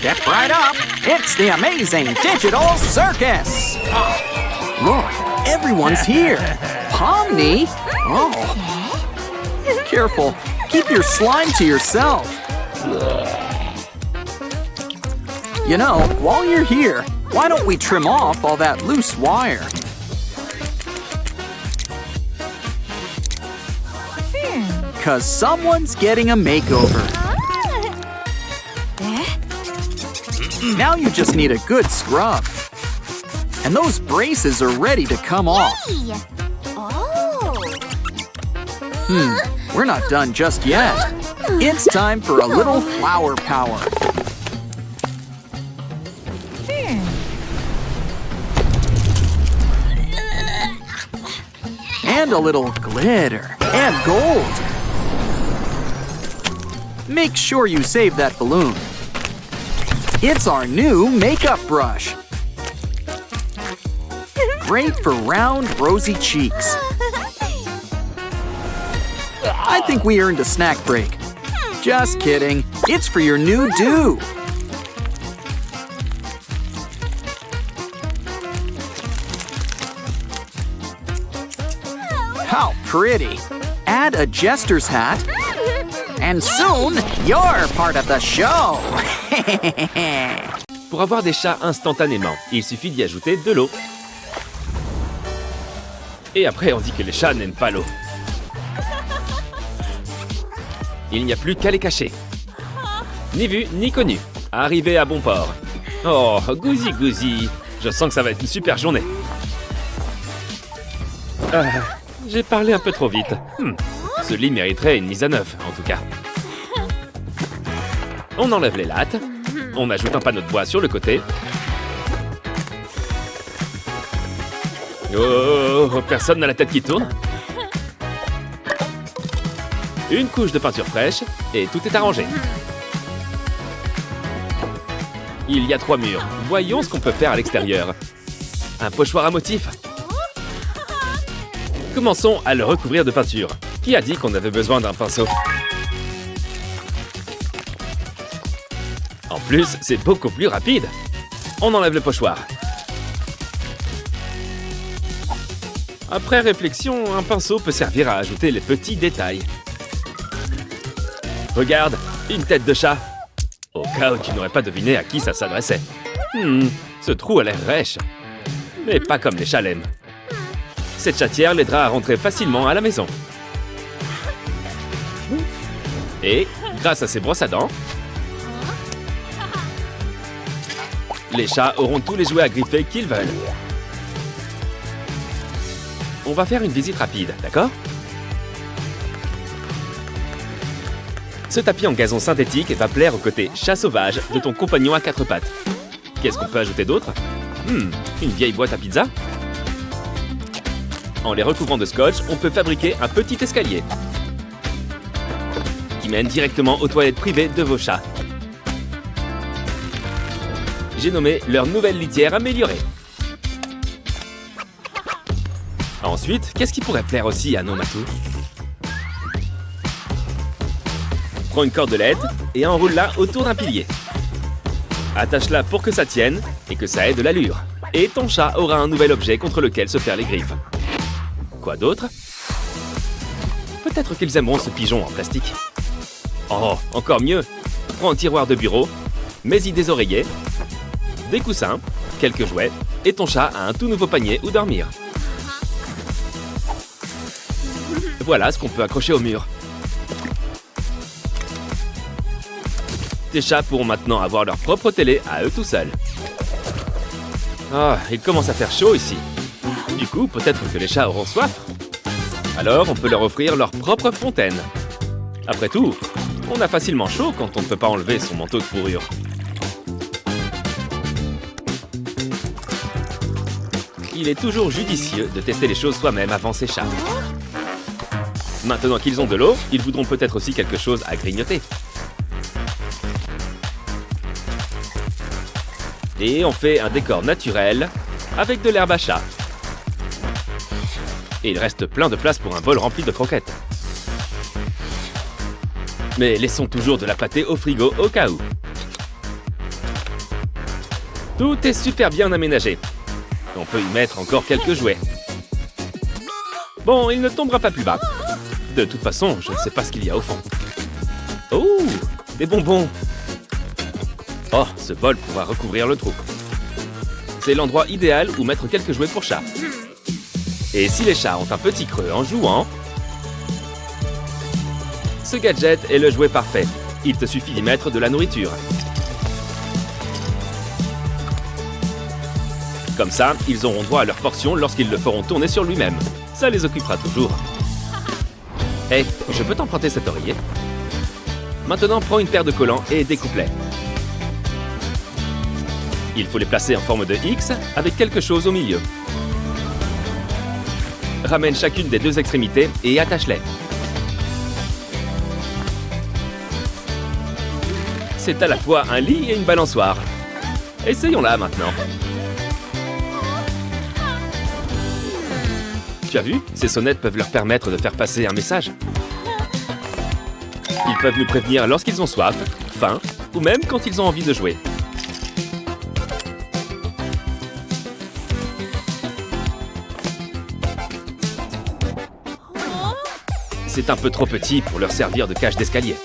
Step right up. It's the amazing digital circus. Look, everyone's here. Pomni? Oh. Careful. Keep your slime to yourself. You know, while you're here, why don't we trim off all that loose wire? Because someone's getting a makeover. Now you just need a good scrub. And those braces are ready to come off. We're not done just yet. It's time for a little flower power. And a little glitter and gold. Make sure you save that balloon. It's our new makeup brush. Great for round, rosy cheeks. I think we earned a snack break. Just kidding. It's for your new do. How pretty. Add a jester's hat. And soon, you're part of the show. Pour avoir des chats instantanément, il suffit d'y ajouter de l'eau. Et après, on dit que les chats n'aiment pas l'eau. Il n'y a plus qu'à les cacher. Ni vu, ni connu. Arrivé à bon port. Oh, Gouzi Gouzi. Je sens que ça va être une super journée. J'ai parlé un peu trop vite. Ce lit mériterait une mise à neuf, en tout cas. On enlève les lattes. On ajoute un panneau de bois sur le côté. Oh, personne n'a la tête qui tourne. Une couche de peinture fraîche et tout est arrangé. Il y a 3 murs. Voyons ce qu'on peut faire à l'extérieur. Un pochoir à motif. Commençons à le recouvrir de peinture. Qui a dit qu'on avait besoin d'un pinceau? En plus, c'est beaucoup plus rapide. On enlève le pochoir. Après réflexion, un pinceau peut servir à ajouter les petits détails. Regarde, une tête de chat. Au cas où tu n'aurais pas deviné à qui ça s'adressait. Ce trou a l'air rêche. Mais pas comme les chats l'aiment. Cette chatière l'aidera à rentrer facilement à la maison. Et, grâce à ces brosses à dents, les chats auront tous les jouets à griffer qu'ils veulent. On va faire une visite rapide, d'accord? Ce tapis en gazon synthétique va plaire au côté chat sauvage de ton compagnon à 4 pattes. Qu'est-ce qu'on peut ajouter d'autre? Une vieille boîte à pizza? En les recouvrant de scotch, on peut fabriquer un petit escalier qui mène directement aux toilettes privées de vos chats. J'ai nommé leur nouvelle litière améliorée. Ensuite, qu'est-ce qui pourrait plaire aussi à nos matous? Prends une cordelette et enroule-la autour d'un pilier. Attache-la pour que ça tienne et que ça ait de l'allure. Et ton chat aura un nouvel objet contre lequel se faire les griffes. Quoi d'autre? Peut-être qu'ils aimeront ce pigeon en plastique. Oh, encore mieux! Prends un tiroir de bureau, mets-y des oreillers, des coussins, quelques jouets, et ton chat a un tout nouveau panier où dormir. Voilà ce qu'on peut accrocher au mur. Tes chats pourront maintenant avoir leur propre télé à eux tout seuls. Ah, il commence à faire chaud ici. Du coup, peut-être que les chats auront soif. Alors, on peut leur offrir leur propre fontaine. Après tout, on a facilement chaud quand on ne peut pas enlever son manteau de fourrure. Il est toujours judicieux de tester les choses soi-même avant ses chats. Maintenant qu'ils ont de l'eau, ils voudront peut-être aussi quelque chose à grignoter. Et on fait un décor naturel avec de l'herbe à chat. Et il reste plein de place pour un bol rempli de croquettes. Mais laissons toujours de la pâtée au frigo au cas où. Tout est super bien aménagé. On peut y mettre encore quelques jouets. Bon, il ne tombera pas plus bas. De toute façon, je ne sais pas ce qu'il y a au fond. Oh, des bonbons. Oh, ce bol pourra recouvrir le trou. C'est l'endroit idéal où mettre quelques jouets pour chats. Et si les chats ont un petit creux en jouant, ce gadget est le jouet parfait. Il te suffit d'y mettre de la nourriture. Comme ça, ils auront droit à leur portion lorsqu'ils le feront tourner sur lui-même. Ça les occupera toujours. Hey, je peux t'emprunter cet oreiller? Maintenant, prends une paire de collants et découpe-les. Il faut les placer en forme de X avec quelque chose au milieu. Ramène chacune des deux extrémités et attache-les. C'est à la fois un lit et une balançoire. Essayons-la maintenant. Tu as vu? Ces sonnettes peuvent leur permettre de faire passer un message. Ils peuvent nous prévenir lorsqu'ils ont soif, faim ou même quand ils ont envie de jouer. C'est un peu trop petit pour leur servir de cage d'escalier.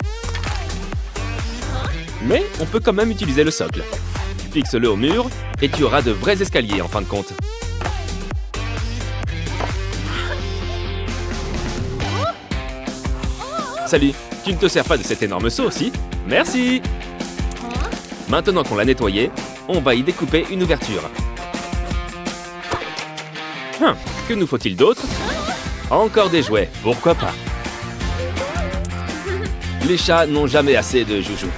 Mais on peut quand même utiliser le socle. Fixe-le au mur et tu auras de vrais escaliers en fin de compte. Salut, tu ne te sers pas de cet énorme seau aussi? Merci! Maintenant qu'on l'a nettoyé, on va y découper une ouverture. Que nous faut-il d'autre? Encore des jouets, pourquoi pas? Les chats n'ont jamais assez de joujoux.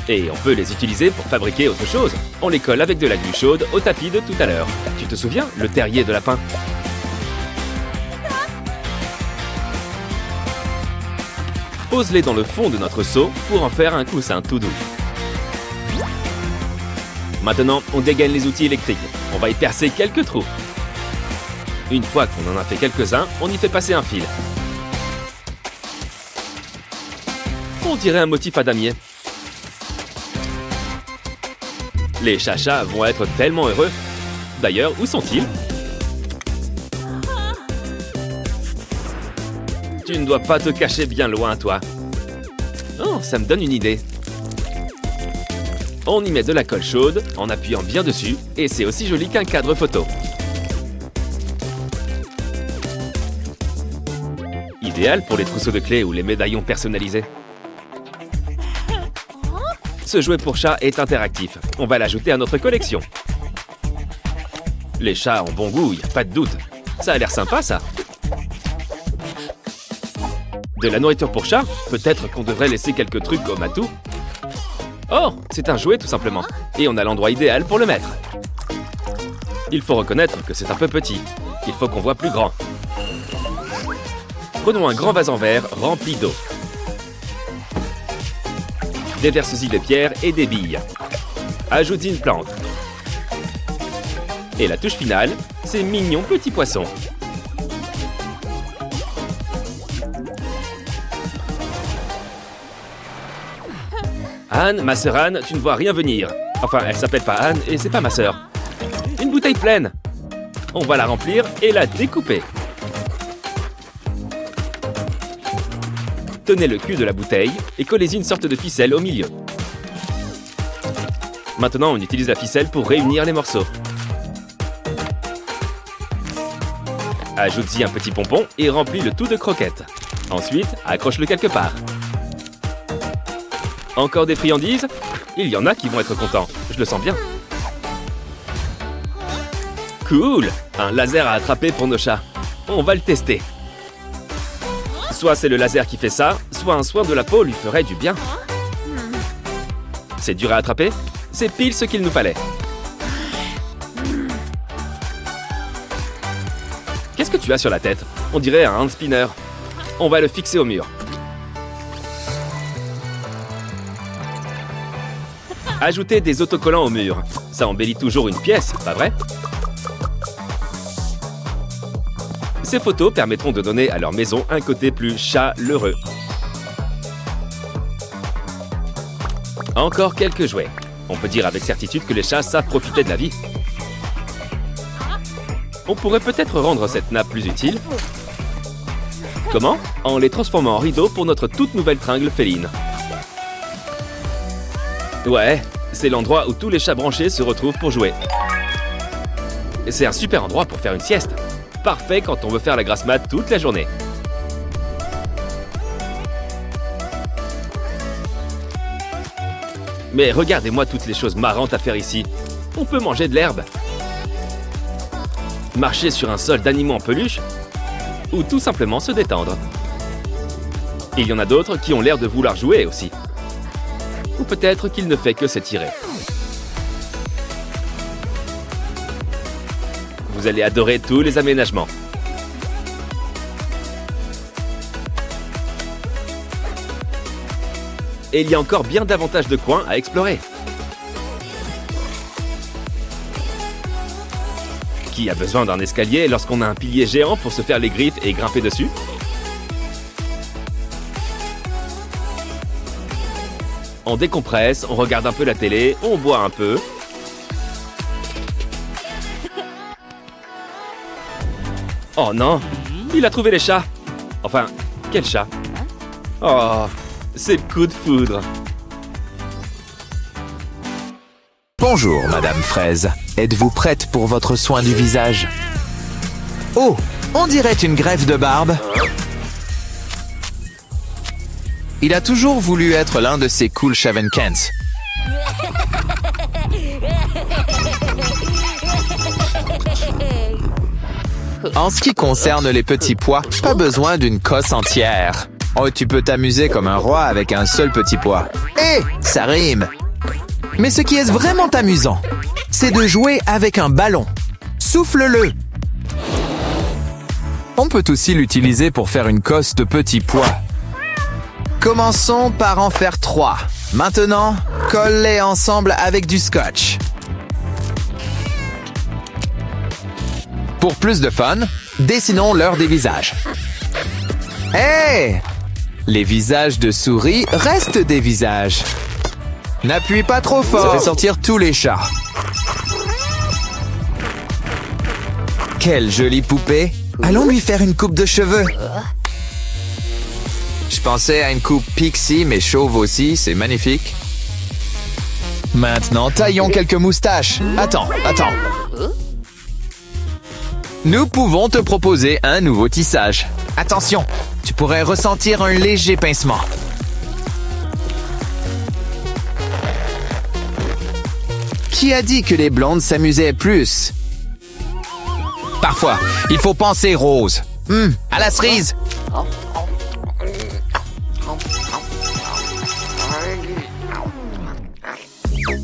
Et on peut les utiliser pour fabriquer autre chose. On les colle avec de la glu chaude au tapis de tout à l'heure. Tu te souviens, le terrier de lapin? Pose-les dans le fond de notre seau pour en faire un coussin tout doux. Maintenant, on dégaine les outils électriques. On va y percer quelques trous. Une fois qu'on en a fait quelques-uns, on y fait passer un fil. On dirait un motif à damier. Les chachas vont être tellement heureux. D'ailleurs, où sont-ils? Tu ne dois pas te cacher bien loin, toi. Oh, ça me donne une idée. On y met de la colle chaude en appuyant bien dessus et c'est aussi joli qu'un cadre photo. Idéal pour les trousseaux de clés ou les médaillons personnalisés. Ce jouet pour chat est interactif. On va l'ajouter à notre collection. Les chats ont bon goût, y a pas de doute. Ça a l'air sympa, ça. De la nourriture pour chat? Peut-être qu'on devrait laisser quelques trucs comme atout. Oh, c'est un jouet tout simplement. Et on a l'endroit idéal pour le mettre. Il faut reconnaître que c'est un peu petit. Il faut qu'on voit plus grand. Prenons un grand vase en verre rempli d'eau. Déverse-y des pierres et des billes. Ajoute-y une plante. Et la touche finale, c'est mignon petit poisson. Anne, ma sœur Anne, tu ne vois rien venir. Enfin, elle s'appelle pas Anne et c'est pas ma sœur. Une bouteille pleine. On va la remplir et la découper. Tenez le cul de la bouteille et collez-y une sorte de ficelle au milieu. Maintenant, on utilise la ficelle pour réunir les morceaux. Ajoute-y un petit pompon et remplis le tout de croquettes. Ensuite, accroche-le quelque part. Encore des friandises? Il y en a qui vont être contents, je le sens bien. Cool! Un laser à attraper pour nos chats. On va le tester. Soit c'est le laser qui fait ça, soit un soin de la peau lui ferait du bien. C'est dur à attraper? C'est pile ce qu'il nous fallait. Qu'est-ce que tu as sur la tête? On dirait un hand spinner. On va le fixer au mur. Ajoutez des autocollants au mur. Ça embellit toujours une pièce, pas vrai? Ces photos permettront de donner à leur maison un côté plus chaleureux. Encore quelques jouets. On peut dire avec certitude que les chats savent profiter de la vie. On pourrait peut-être rendre cette nappe plus utile. Comment? En les transformant en rideaux pour notre toute nouvelle tringle féline. Ouais, c'est l'endroit où tous les chats branchés se retrouvent pour jouer. C'est un super endroit pour faire une sieste. Parfait quand on veut faire la grasse mat toute la journée. Mais regardez-moi toutes les choses marrantes à faire ici. On peut manger de l'herbe, marcher sur un sol d'animaux en peluche, ou tout simplement se détendre. Il y en a d'autres qui ont l'air de vouloir jouer aussi. Ou peut-être qu'il ne fait que s'étirer. Vous allez adorer tous les aménagements. Et il y a encore bien davantage de coins à explorer. Qui a besoin d'un escalier lorsqu'on a un pilier géant pour se faire les griffes et grimper dessus? On décompresse, on regarde un peu la télé, on boit un peu. Oh non, il a trouvé les chats. Enfin, quel chat? Oh, c'est le coup de foudre. Bonjour, Madame Fraise. Êtes-vous prête pour votre soin du visage? Oh, on dirait une greffe de barbe. Il a toujours voulu être l'un de ces cool shaven Kents. En ce qui concerne les petits pois, pas besoin d'une cosse entière. Oh, tu peux t'amuser comme un roi avec un seul petit pois. Hé, ça rime! Mais ce qui est vraiment amusant, c'est de jouer avec un ballon. Souffle-le! On peut aussi l'utiliser pour faire une cosse de petits pois. Commençons par en faire 3. Maintenant, colle-les ensemble avec du scotch. Pour plus de fun, dessinons-leur des visages. Hey! Les visages de souris restent des visages. N'appuie pas trop fort. Ça fait sortir tous les chats. Quelle jolie poupée. Allons lui faire une coupe de cheveux. Je pensais à une coupe pixie, mais chauve aussi, c'est magnifique. Maintenant, taillons quelques moustaches. Attends. Nous pouvons te proposer un nouveau tissage. Attention, tu pourrais ressentir un léger pincement. Qui a dit que les blondes s'amusaient plus? Parfois, il faut penser rose. À la cerise.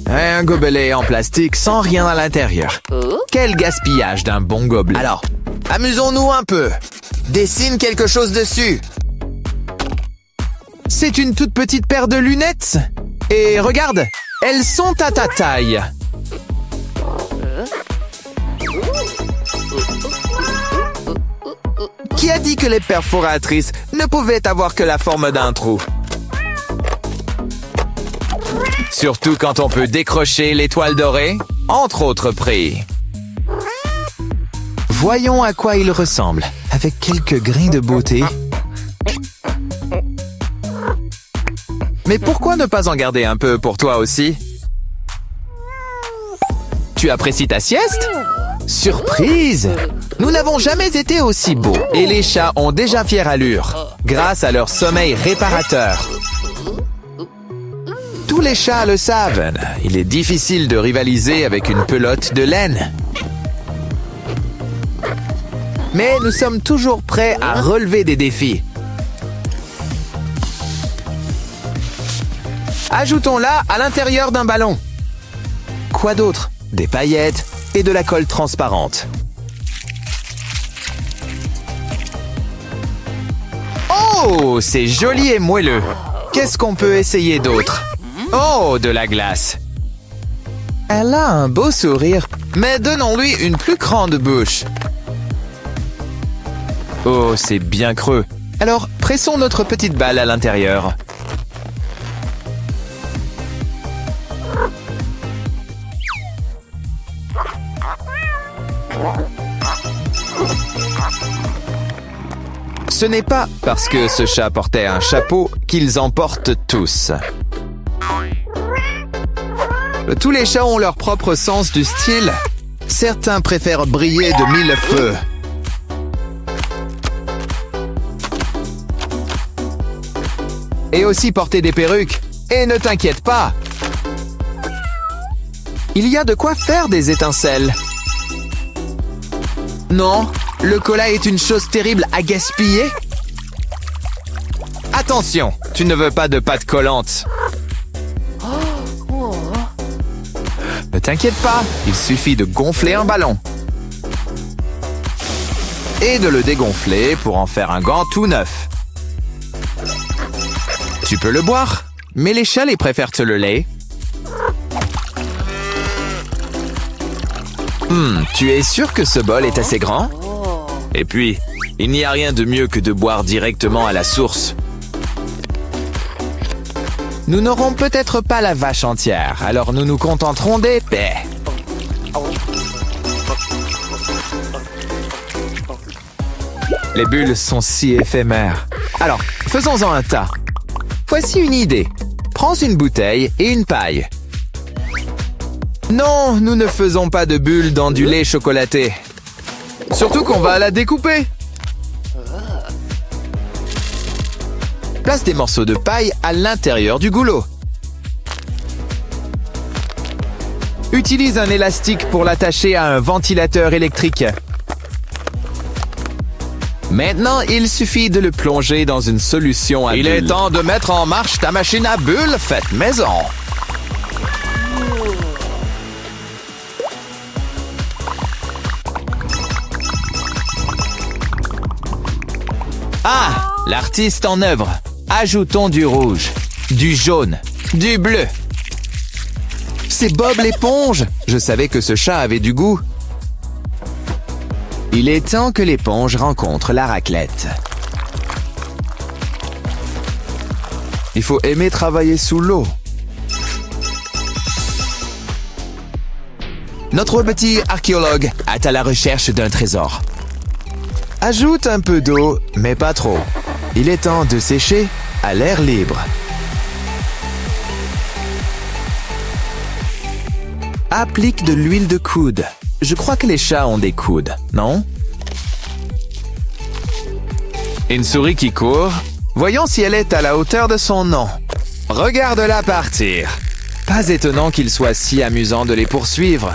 Un gobelet en plastique sans rien à l'intérieur. Quel gaspillage d'un bon gobelet. Alors, amusons-nous un peu. Dessine quelque chose dessus. C'est une toute petite paire de lunettes. Et regarde, elles sont à ta taille. Qui a dit que les perforatrices ne pouvaient avoir que la forme d'un trou? Surtout quand on peut décrocher l'étoile dorée, entre autres prix. Voyons à quoi il ressemble, avec quelques grains de beauté. Mais pourquoi ne pas en garder un peu pour toi aussi? Tu apprécies ta sieste? Surprise! Nous n'avons jamais été aussi beaux et les chats ont déjà fière allure, grâce à leur sommeil réparateur. Tous les chats le savent, il est difficile de rivaliser avec une pelote de laine. Mais nous sommes toujours prêts à relever des défis. Ajoutons-la à l'intérieur d'un ballon. Quoi d'autre? Des paillettes et de la colle transparente. Oh, c'est joli et moelleux. Qu'est-ce qu'on peut essayer d'autre? Oh, de la glace. Elle a un beau sourire, mais donnons-lui une plus grande bouche. Oh, c'est bien creux. Alors, pressons notre petite balle à l'intérieur. Ce n'est pas parce que ce chat portait un chapeau qu'ils en portent tous. Tous les chats ont leur propre sens du style. Certains préfèrent briller de mille feux. Et aussi porter des perruques. Et ne t'inquiète pas, il y a de quoi faire des étincelles. Non, le cola est une chose terrible à gaspiller. Attention, tu ne veux pas de pâte collante. Ne t'inquiète pas, il suffit de gonfler un ballon. Et de le dégonfler pour en faire un gant tout neuf. Tu peux le boire, mais les chats les préfèrent le lait. Tu es sûr que ce bol est assez grand? Et puis, il n'y a rien de mieux que de boire directement à la source. Nous n'aurons peut-être pas la vache entière, alors nous nous contenterons des baies. Les bulles sont si éphémères. Alors, faisons-en un tas. Voici une idée. Prends une bouteille et une paille. Non, nous ne faisons pas de bulles dans du lait chocolaté. Surtout qu'on va la découper. Place des morceaux de paille à l'intérieur du goulot. Utilise un élastique pour l'attacher à un ventilateur électrique. Maintenant, il suffit de le plonger dans une solution à bulles. Il est temps de mettre en marche ta machine à bulles faite maison. Ah, l'artiste en œuvre. Ajoutons du rouge, du jaune, du bleu. C'est Bob l'éponge. Je savais que ce chat avait du goût. Il est temps que l'éponge rencontre la raclette. Il faut aimer travailler sous l'eau. Notre petit archéologue est à la recherche d'un trésor. Ajoute un peu d'eau, mais pas trop. Il est temps de sécher à l'air libre. Applique de l'huile de coude. Je crois que les chats ont des coudes, non? Une souris qui court. Voyons si elle est à la hauteur de son nom. Regarde-la partir. Pas étonnant qu'il soit si amusant de les poursuivre.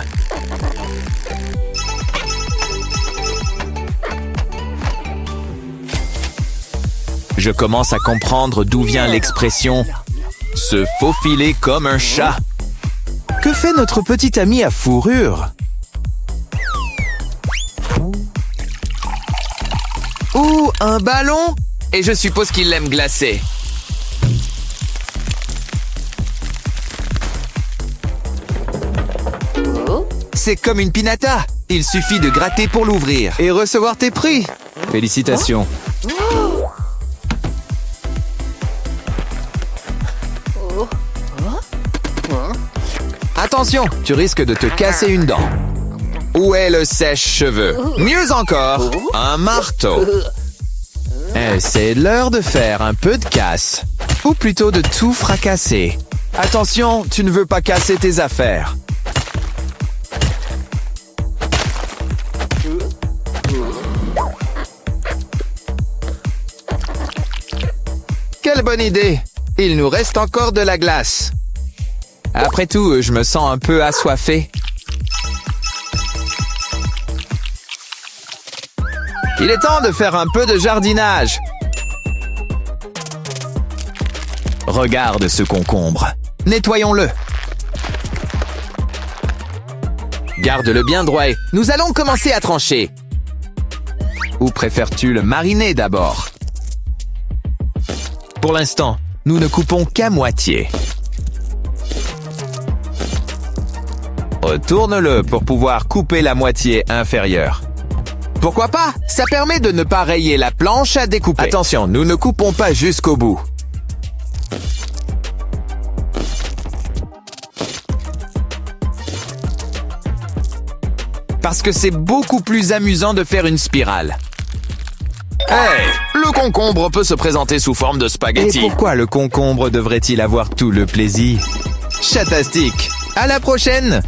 Je commence à comprendre d'où vient l'expression « se faufiler comme un chat ». Que fait notre petit ami à fourrure? Ouh, un ballon? Et je suppose qu'il l'aime glacé. C'est comme une pinata. Il suffit de gratter pour l'ouvrir et recevoir tes prix. Félicitations. Attention, tu risques de te casser une dent. Où est le sèche-cheveux? Mieux encore, un marteau. C'est l'heure de faire un peu de casse. Ou plutôt de tout fracasser. Attention, tu ne veux pas casser tes affaires. Quelle bonne idée! Il nous reste encore de la glace. Après tout, je me sens un peu assoiffé. Il est temps de faire un peu de jardinage. Regarde ce concombre. Nettoyons-le. Garde-le bien droit. Nous allons commencer à trancher. Ou préfères-tu le mariner d'abord? Pour l'instant, nous ne coupons qu'à moitié. Retourne-le pour pouvoir couper la moitié inférieure. Pourquoi pas? Ça permet de ne pas rayer la planche à découper. Attention, nous ne coupons pas jusqu'au bout. parce que c'est beaucoup plus amusant de faire une spirale. Hey, le concombre peut se présenter sous forme de spaghetti. Et pourquoi le concombre devrait-il avoir tout le plaisir? Chatastique! À la prochaine!